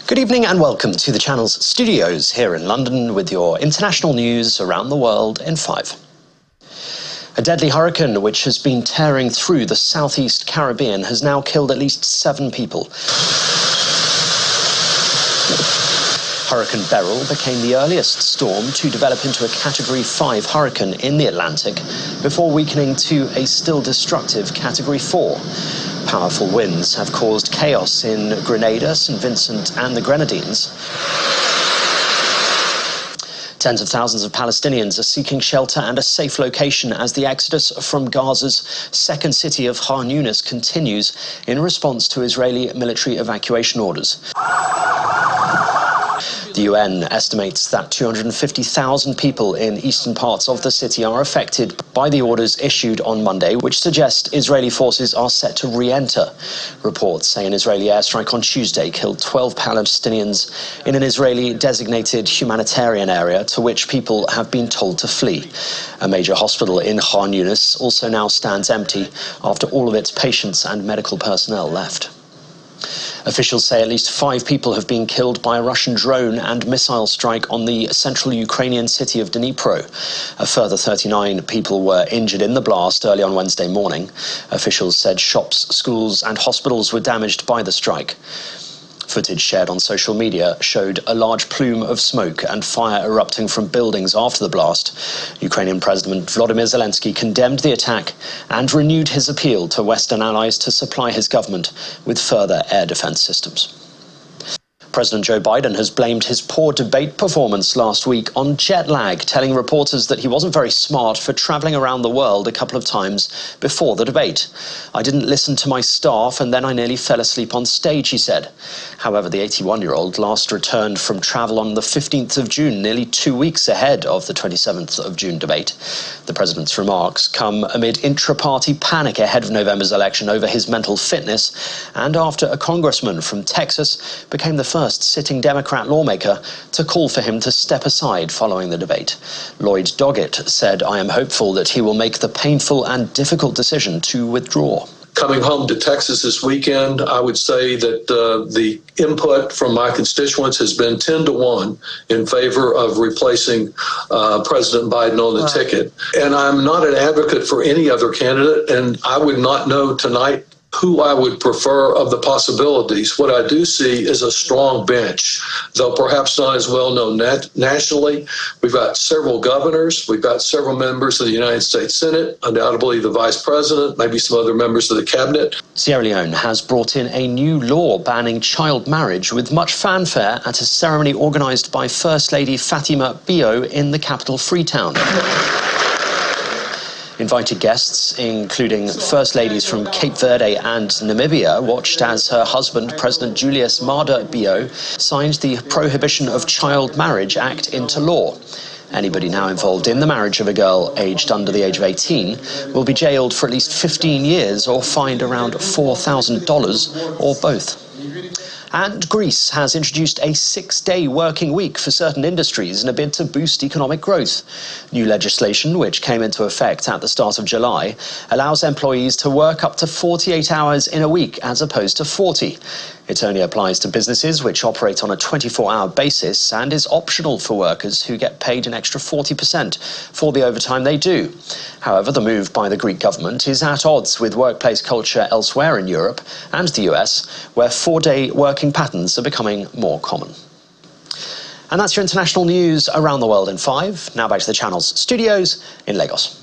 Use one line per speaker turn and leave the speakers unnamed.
Good evening and welcome to the channel's studios here in London with your international news around the world in 5. A deadly hurricane which has been tearing through the southeast Caribbean has now killed at least 7 people. Hurricane Beryl became the earliest storm to develop into a Category 5 hurricane in the Atlantic before weakening to a still destructive Category 4. Powerful winds have caused chaos in Grenada, St. Vincent and the Grenadines. Tens of thousands of Palestinians are seeking shelter and a safe location as the exodus from Gaza's second city of Khan Yunis continues in response to Israeli military evacuation orders. The UN estimates that 250,000 people in eastern parts of the city are affected by the orders issued on Monday, which suggest Israeli forces are set to re-enter. Reports say an Israeli airstrike on Tuesday killed 12 Palestinians in an Israeli-designated humanitarian area to which people have been told to flee. A major hospital in Khan Yunis also now stands empty after all of its patients and medical personnel left. Officials say at least 5 people have been killed by a Russian drone and missile strike on the central Ukrainian city of Dnipro. A further 39 people were injured in the blast early on Wednesday morning. Officials said shops, schools and hospitals were damaged by the strike. Footage shared on social media showed a large plume of smoke and fire erupting from buildings after the blast. Ukrainian President Volodymyr Zelensky condemned the attack and renewed his appeal to Western allies to supply his government with further air defense systems. President Joe Biden has blamed his poor debate performance last week on jet lag, telling reporters that he wasn't very smart for traveling around the world a couple of times before the debate. "I didn't listen to my staff and then I nearly fell asleep on stage," he said. However, the 81-year-old last returned from travel on the 15th of June, nearly 2 weeks ahead of the 27th of June debate. The president's remarks come amid intra-party panic ahead of November's election over his mental fitness and after a congressman from Texas became the first sitting Democrat lawmaker to call for him to step aside following the debate. Lloyd Doggett said, "I am hopeful that he will make the painful and difficult decision to withdraw."
Coming home to Texas this weekend, I would say that the input from my constituents has been 10-1 in favor of replacing President Biden on the ticket. And I'm not an advocate for any other candidate, and I would not know tonight who I would prefer of the possibilities. What I do see is a strong bench, though perhaps not as well known nationally. We've got several governors, we've got several members of the United States Senate, undoubtedly the vice president, maybe some other members of the cabinet.
Sierra Leone has brought in a new law banning child marriage with much fanfare at a ceremony organised by First Lady Fatima Bio in the capital Freetown. Invited guests, including First Ladies from Cape Verde and Namibia, watched as her husband, President Julius Maada Bio, signed the Prohibition of Child Marriage Act into law. Anybody now involved in the marriage of a girl aged under the age of 18 will be jailed for at least 15 years or fined around $4,000 or both. And Greece has introduced a 6-day working week for certain industries in a bid to boost economic growth. New legislation, which came into effect at the start of July, allows employees to work up to 48 hours in a week as opposed to 40. It only applies to businesses which operate on a 24-hour basis and is optional for workers who get paid an extra 40% for the overtime they do. However, the move by the Greek government is at odds with workplace culture elsewhere in Europe and the US, where 4-day working patterns are becoming more common. And that's your international news around the world in 5. Now back to the channel's studios in Lagos.